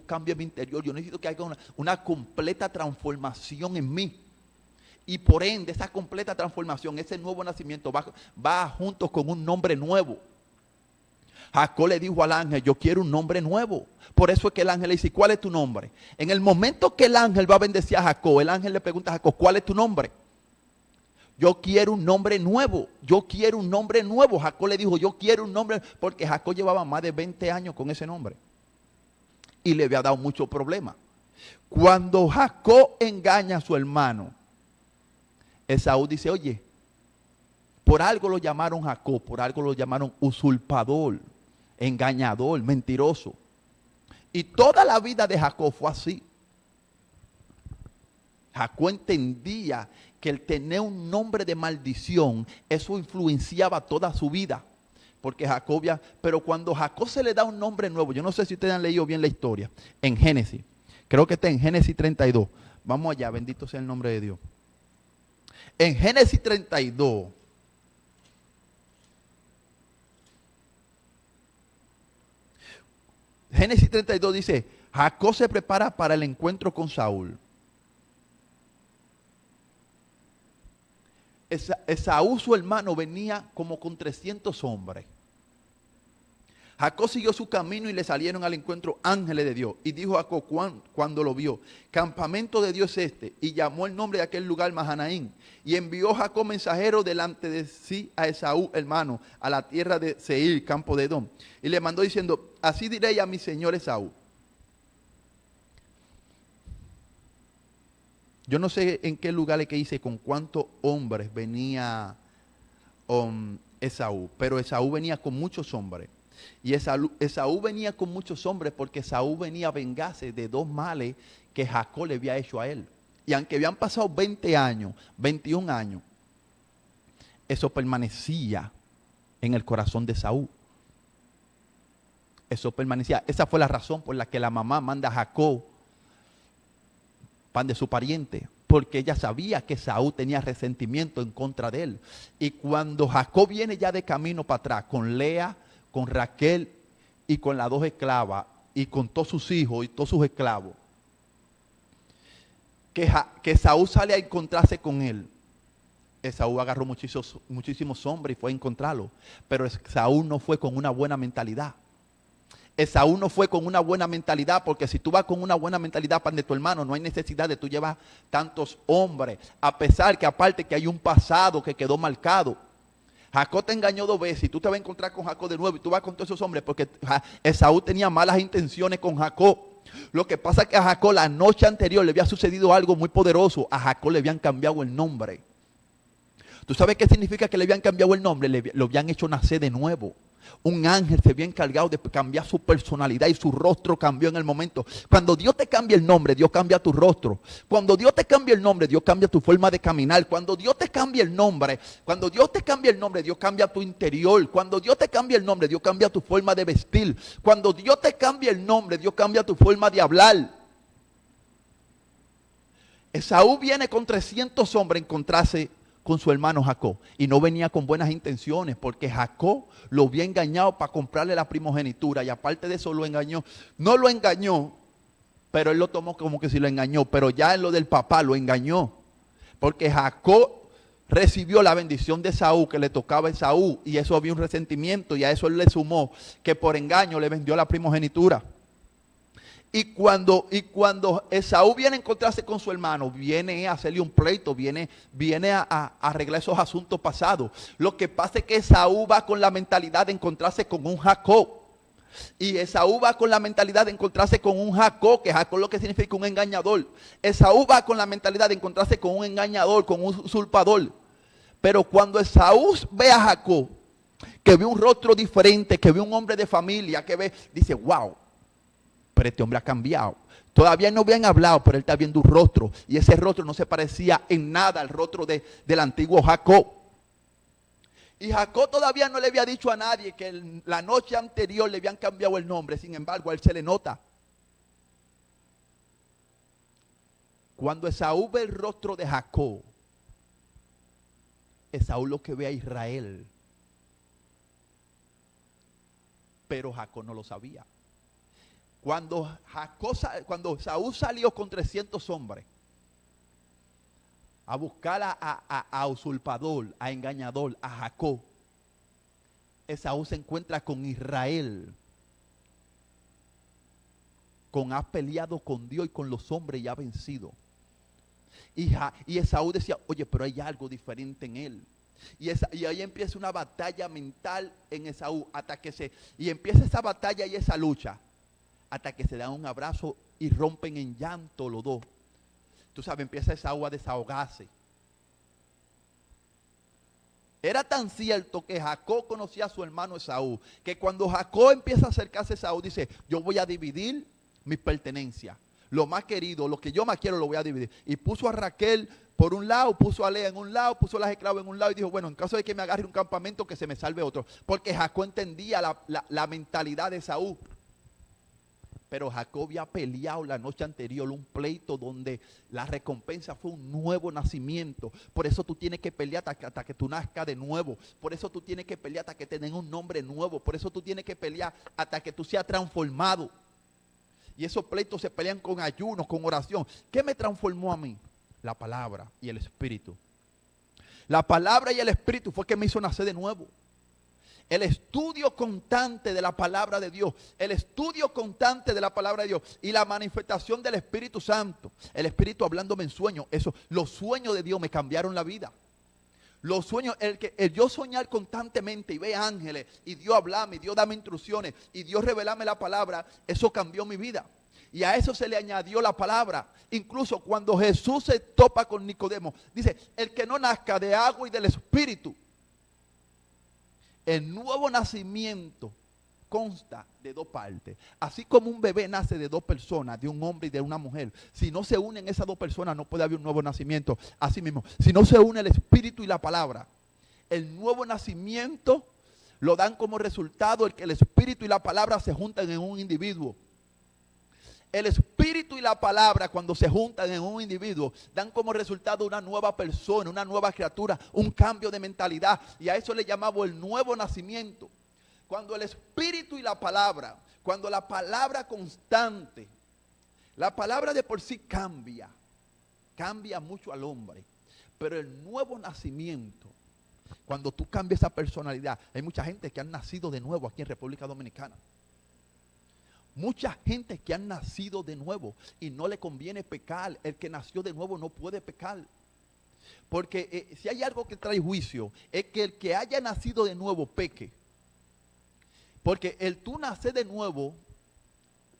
cambio en mi interior, yo necesito que haya una completa transformación en mí. Y por ende, esa completa transformación, ese nuevo nacimiento va junto con un nombre nuevo. Jacob le dijo al ángel, yo quiero un nombre nuevo. Por eso es que el ángel le dice, ¿cuál es tu nombre? En el momento que el ángel va a bendecir a Jacob, el ángel le pregunta a Jacob, ¿cuál es tu nombre? Yo quiero un nombre nuevo, yo quiero un nombre nuevo. Jacob le dijo, yo quiero un nombre, porque Jacob llevaba más de 20 años con ese nombre. Y le había dado muchos problemas. Cuando Jacob engaña a su hermano, Esaú dice, oye, por algo lo llamaron Jacob, por algo lo llamaron usurpador, engañador, mentiroso. Y toda la vida de Jacob fue así. Jacob entendía que el tener un nombre de maldición, eso influenciaba toda su vida. Porque Jacob, pero cuando Jacob se le da un nombre nuevo, yo no sé si ustedes han leído bien la historia, en Génesis, creo que está en Génesis 32. Vamos allá, bendito sea el nombre de Dios. En Génesis 32, Génesis 32 dice, Jacob se prepara para el encuentro con Saúl. Esaú, su hermano, venía como con 300 hombres. Jacob siguió su camino y le salieron al encuentro ángeles de Dios. Y dijo Jacob cuando lo vio, campamento de Dios es este. Y llamó el nombre de aquel lugar Mahanaim. Y envió Jacob mensajero delante de sí a Esaú, hermano, a la tierra de Seir, campo de Edom. Y le mandó diciendo, así diré a mi señor Esaú. Yo no sé en qué lugar es que dice con cuántos hombres venía Esaú. Pero Esaú venía con muchos hombres. Y Esaú venía con muchos hombres porque Esaú venía a vengarse de dos males que Jacob le había hecho a él. Y aunque habían pasado 20 años, 21 años, eso permanecía en el corazón de Esaú. Eso permanecía. Esa fue la razón por la que la mamá manda a Jacob pan de su pariente, porque ella sabía que Esaú tenía resentimiento en contra de él. Y cuando Jacob viene ya de camino para atrás con Lea, con Raquel y con las dos esclavas y con todos sus hijos y todos sus esclavos, que Saúl sale a encontrarse con él. Esaú agarró muchísimos hombres y fue a encontrarlo, pero Saúl no fue con una buena mentalidad. Esaú no fue con una buena mentalidad, porque si tú vas con una buena mentalidad para de tu hermano, no hay necesidad de tú llevar tantos hombres, a pesar que aparte que hay un pasado que quedó marcado. Jacob te engañó 2 veces y tú te vas a encontrar con Jacob de nuevo y tú vas con todos esos hombres porque Esaú tenía malas intenciones con Jacob. Lo que pasa es que a Jacob la noche anterior le había sucedido algo muy poderoso. A Jacob le habían cambiado el nombre. ¿Tú sabes qué significa que le habían cambiado el nombre? Lo habían hecho nacer de nuevo. Un ángel se había encargado de cambiar su personalidad y su rostro cambió en el momento. Cuando Dios te cambia el nombre, Dios cambia tu rostro. Cuando Dios te cambia el nombre, Dios cambia tu forma de caminar. Cuando Dios te cambia el nombre, Dios cambia tu interior. Cuando Dios te cambia el nombre, Dios cambia tu forma de vestir. Cuando Dios te cambia el nombre, Dios cambia tu forma de hablar. Esaú viene con 300 hombres a encontrarse con su hermano Jacob y no venía con buenas intenciones porque Jacob lo había engañado para comprarle la primogenitura y aparte de eso lo engañó. No lo engañó, pero él lo tomó como que si lo engañó, pero ya en lo del papá lo engañó porque Jacob recibió la bendición de Esaú que le tocaba a Esaú y eso había un resentimiento y a eso él le sumó que por engaño le vendió la primogenitura. Y cuando Esaú viene a encontrarse con su hermano, viene a hacerle un pleito, viene a arreglar esos asuntos pasados. Lo que pasa es que Esaú va con la mentalidad de encontrarse con un Jacob. Y Esaú va con la mentalidad de encontrarse con un Jacob, que Jacob lo que significa un engañador. Esaú va con la mentalidad de encontrarse con un engañador, con un usurpador. Pero cuando Esaú ve a Jacob, que ve un rostro diferente, que ve un hombre de familia, dice, wow. Pero este hombre ha cambiado. Todavía no habían hablado, pero él está viendo un rostro. Y ese rostro no se parecía en nada al rostro del antiguo Jacob. Y Jacob todavía no le había dicho a nadie que la noche anterior le habían cambiado el nombre. Sin embargo, a él se le nota. Cuando Esaú ve el rostro de Jacob, Esaú lo que ve a Israel. Pero Jacob no lo sabía. Cuando Saúl salió con 300 hombres a buscar a usurpador, a engañador, a Jacob, Esaú se encuentra con Israel, ha peleado con Dios y con los hombres y ha vencido. Y Esaú decía, oye, pero hay algo diferente en él. Y ahí empieza una batalla mental en Esaú, y empieza esa batalla y esa lucha, hasta que se dan un abrazo y rompen en llanto los dos. Tú sabes, empieza Esaú a desahogarse. Era tan cierto que Jacob conocía a su hermano Esaú, que cuando Jacob empieza a acercarse a Esaú, dice, yo voy a dividir mis pertenencias. Lo más querido, lo que yo más quiero, lo voy a dividir. Y puso a Raquel por un lado, puso a Lea en un lado, puso a las esclavas en un lado y dijo, bueno, en caso de que me agarre un campamento, que se me salve otro. Porque Jacob entendía la mentalidad de Esaú. Pero Jacob había peleado la noche anterior un pleito donde la recompensa fue un nuevo nacimiento. Por eso tú tienes que pelear hasta que tú nazcas de nuevo. Por eso tú tienes que pelear hasta que te den un nombre nuevo. Por eso tú tienes que pelear hasta que tú seas transformado. Y esos pleitos se pelean con ayuno, con oración. ¿Qué me transformó a mí? La palabra y el Espíritu. La palabra y el Espíritu fue que me hizo nacer de nuevo. El estudio constante de la palabra de Dios, el estudio constante de la palabra de Dios y la manifestación del Espíritu Santo. El Espíritu hablándome en sueños, los sueños de Dios me cambiaron la vida. Los sueños, el yo soñar constantemente y ver ángeles y Dios hablarme, y Dios darme instrucciones y Dios revelarme la palabra, eso cambió mi vida. Y a eso se le añadió la palabra. Incluso cuando Jesús se topa con Nicodemo, dice, el que no nazca de agua y del Espíritu. El nuevo nacimiento consta de dos partes. Así como un bebé nace de dos personas, de un hombre y de una mujer. Si no se unen esas dos personas, no puede haber un nuevo nacimiento. Así mismo, si no se une el Espíritu y la palabra, el nuevo nacimiento lo dan como resultado el que el Espíritu y la palabra se juntan en un individuo. El Espíritu y la palabra, cuando se juntan en un individuo, dan como resultado una nueva persona, una nueva criatura, un cambio de mentalidad. Y a eso le llamamos el nuevo nacimiento. Cuando el Espíritu y la palabra, cuando la palabra constante, la palabra de por sí cambia mucho al hombre. Pero el nuevo nacimiento, cuando tú cambias esa personalidad, hay mucha gente que han nacido de nuevo aquí en República Dominicana. Mucha gente que han nacido de nuevo y no le conviene pecar. El que nació de nuevo no puede pecar. Porque si hay algo que trae juicio, es que el que haya nacido de nuevo peque. Porque el tú nacer de nuevo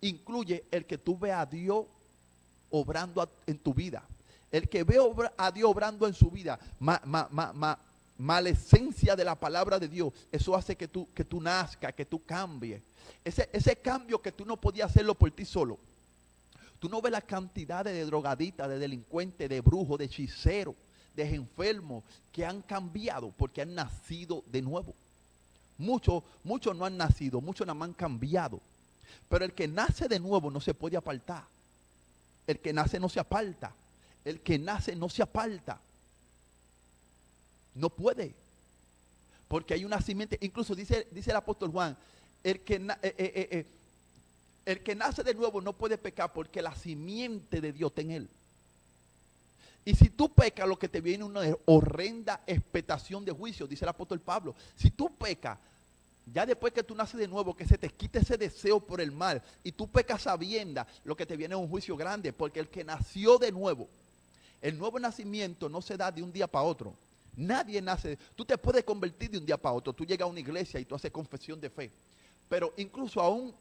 incluye el que tú veas a Dios obrando en tu vida. El que ve a Dios obrando en su vida, la esencia de la palabra de Dios, eso hace que tú nazcas, que tú cambies. Ese cambio que tú no podías hacerlo por ti solo. Tú no ves la cantidad de drogadictas, de delincuentes, de brujos, de hechiceros, de enfermos que han cambiado porque han nacido de nuevo. Muchos no han nacido, muchos nada más han cambiado. Pero el que nace de nuevo no se puede apartar. El que nace no se aparta. El que nace no se aparta. No puede. Porque hay una simiente. Incluso dice el apóstol Juan, el que nace de nuevo no puede pecar porque la simiente de Dios está en él. Y si tú pecas, lo que te viene es una horrenda expectación de juicio, dice el apóstol Pablo. Si tú pecas, ya después que tú naces de nuevo, que se te quite ese deseo por el mal, y tú pecas sabienda, lo que te viene es un juicio grande, porque el que nació de nuevo, el nuevo nacimiento no se da de un día para otro. Nadie nace, tú te puedes convertir de un día para otro, tú llegas a una iglesia y tú haces confesión de fe. Pero incluso aún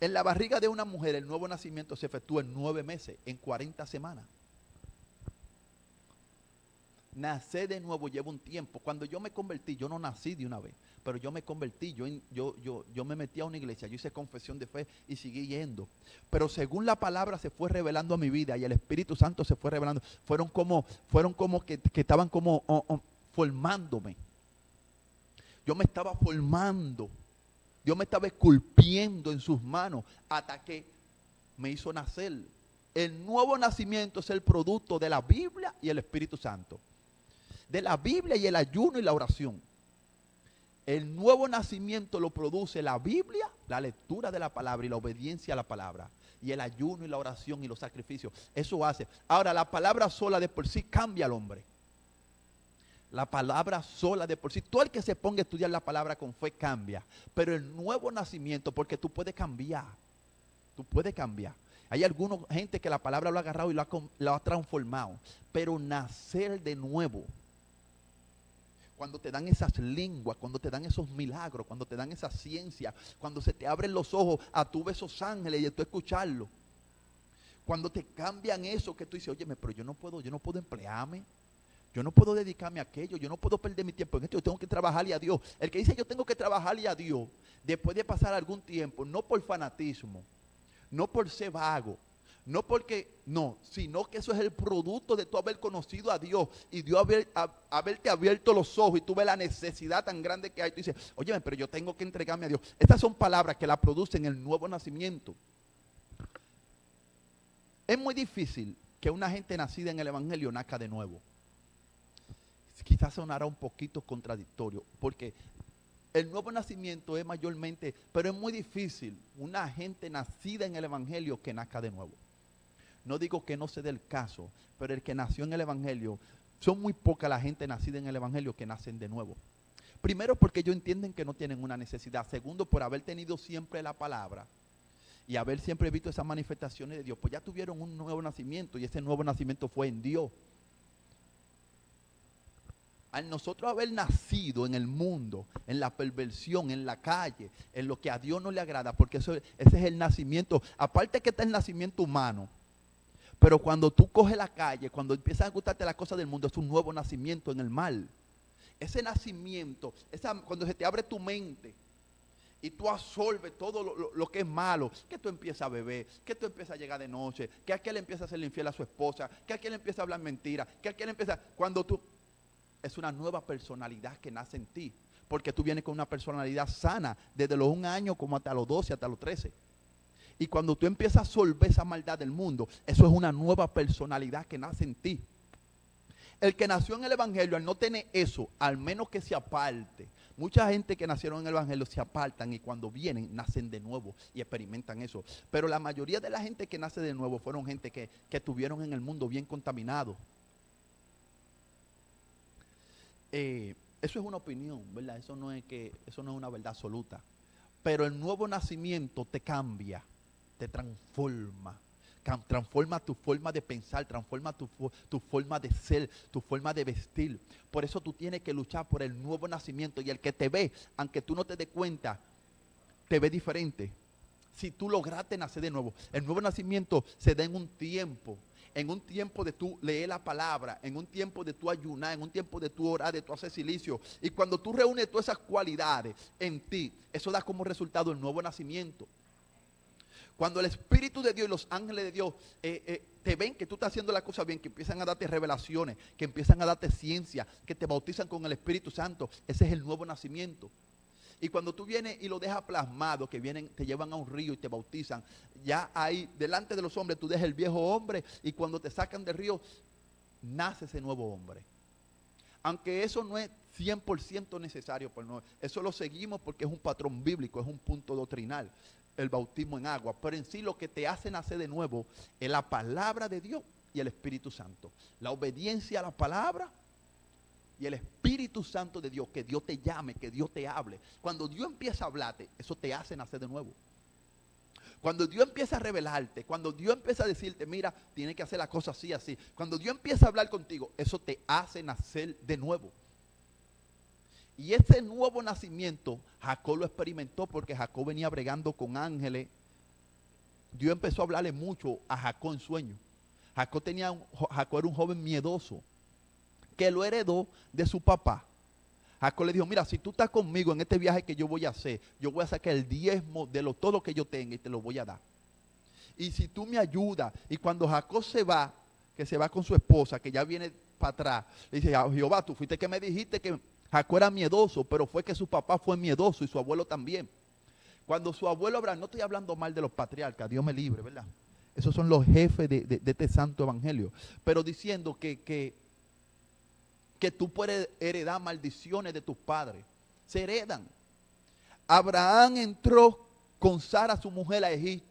en la barriga de una mujer, el nuevo nacimiento se efectúa en 9 meses, en 40 semanas. Nacer de nuevo lleva un tiempo. Cuando yo me convertí, yo no nací de una vez, pero yo me convertí, yo me metí a una iglesia, yo hice confesión de fe y seguí yendo. Pero según la palabra se fue revelando a mi vida y el Espíritu Santo se fue revelando, fueron como que estaban como formándome. Yo me estaba formando, Dios me estaba esculpiendo en sus manos hasta que me hizo nacer. El nuevo nacimiento es el producto de la Biblia y el Espíritu Santo. De la Biblia y el ayuno y la oración. El nuevo nacimiento lo produce la Biblia, la lectura de la palabra y la obediencia a la palabra. Y el ayuno y la oración y los sacrificios. Eso hace. Ahora, la palabra sola de por sí cambia al hombre. La palabra sola de por sí. Todo el que se ponga a estudiar la palabra con fe cambia. Pero el nuevo nacimiento, porque tú puedes cambiar. Tú puedes cambiar. Hay alguna gente que la palabra lo ha agarrado y lo ha transformado. Pero nacer de nuevo, cuando te dan esas lenguas, cuando te dan esos milagros, cuando te dan esa ciencia, cuando se te abren los ojos a tú ver esos ángeles y a tú escucharlo. Cuando te cambian eso que tú dices, óyeme, pero yo no puedo emplearme. Yo no puedo dedicarme a aquello, yo no puedo perder mi tiempo en esto, yo tengo que trabajarle a Dios. El que dice yo tengo que trabajarle a Dios, después de pasar algún tiempo, no por fanatismo, no por ser vago, no porque, no, sino que eso es el producto de tú haber conocido a Dios y Dios haberte abierto los ojos y tú ves la necesidad tan grande que hay. Tú dices, óyeme, pero yo tengo que entregarme a Dios. Estas son palabras que la producen el nuevo nacimiento. Es muy difícil que una gente nacida en el Evangelio nazca de nuevo. Quizás sonará un poquito contradictorio, porque el nuevo nacimiento es mayormente, pero es muy difícil una gente nacida en el Evangelio que nazca de nuevo. No digo que no se dé el caso, pero el que nació en el Evangelio, son muy poca la gente nacida en el Evangelio que nacen de nuevo. Primero porque ellos entienden que no tienen una necesidad. Segundo, por haber tenido siempre la palabra y haber siempre visto esas manifestaciones de Dios, pues ya tuvieron un nuevo nacimiento y ese nuevo nacimiento fue en Dios. Al nosotros haber nacido en el mundo, en la perversión, en la calle, en lo que a Dios no le agrada, porque ese es el nacimiento, aparte que está el nacimiento humano, pero cuando tú coges la calle, cuando empiezan a gustarte las cosas del mundo, es un nuevo nacimiento en el mal. Ese nacimiento, cuando se te abre tu mente y tú absorbes todo lo que es malo, que tú empiezas a beber, que tú empiezas a llegar de noche, que aquel empieza a hacerle infiel a su esposa, que aquel empieza a hablar mentira, que aquel empieza, cuando tú... Es una nueva personalidad que nace en ti. Porque tú vienes con una personalidad sana desde los 1 año como hasta los 12, hasta los 13. Y cuando tú empiezas a absorber esa maldad del mundo, eso es una nueva personalidad que nace en ti. El que nació en el Evangelio, al no tener eso, al menos que se aparte. Mucha gente que nacieron en el Evangelio se apartan y cuando vienen, nacen de nuevo y experimentan eso. Pero la mayoría de la gente que nace de nuevo fueron gente que estuvieron en el mundo bien contaminados. Eso es una opinión, ¿verdad? Eso no es una verdad absoluta. Pero el nuevo nacimiento te cambia, te transforma. Transforma tu forma de pensar, transforma tu forma de ser, tu forma de vestir. Por eso tú tienes que luchar por el nuevo nacimiento. Y el que te ve, aunque tú no te des cuenta, te ve diferente. Si tú lograste nacer de nuevo. El nuevo nacimiento se da en un tiempo de tú leer la palabra, en un tiempo de tú ayunar, en un tiempo de tú orar, de tú hacer silicio. Y cuando tú reúnes todas esas cualidades en ti, eso da como resultado el nuevo nacimiento. Cuando el Espíritu de Dios y los ángeles de Dios te ven que tú estás haciendo la cosa bien, que empiezan a darte revelaciones, que empiezan a darte ciencia, que te bautizan con el Espíritu Santo, ese es el nuevo nacimiento. Y cuando tú vienes y lo dejas plasmado, que vienen, te llevan a un río y te bautizan, ya ahí, delante de los hombres, tú dejas el viejo hombre y cuando te sacan del río, nace ese nuevo hombre. Aunque eso no es 100% necesario, eso lo seguimos porque es un patrón bíblico, es un punto doctrinal, el bautismo en agua. Pero en sí lo que te hace nacer de nuevo es la palabra de Dios y el Espíritu Santo. La obediencia a la palabra y el Espíritu Santo de Dios, que Dios te llame, que Dios te hable. Cuando Dios empieza a hablarte, eso te hace nacer de nuevo. Cuando Dios empieza a revelarte, cuando Dios empieza a decirte, mira, tienes que hacer la cosa así, así. Cuando Dios empieza a hablar contigo, eso te hace nacer de nuevo. Y ese nuevo nacimiento, Jacob lo experimentó porque Jacob venía bregando con ángeles. Dios empezó a hablarle mucho a Jacob en sueño. Jacob era un joven miedoso, que lo heredó de su papá. Jacob le dijo, mira, si tú estás conmigo en este viaje que yo voy a hacer, yo voy a sacar el diezmo de todo lo que yo tenga y te lo voy a dar. Y si tú me ayudas, y cuando Jacob se va, que se va con su esposa, que ya viene para atrás, le dice, Jehová, tú fuiste que me dijiste que Jacob era miedoso, pero fue que su papá fue miedoso y su abuelo también. Cuando su abuelo Abraham, no estoy hablando mal de los patriarcas, Dios me libre, ¿verdad? Esos son los jefes de este santo evangelio. Pero diciendo que tú puedes heredar maldiciones de tus padres. se heredan. Abraham entró con Sara, su mujer, a Egipto.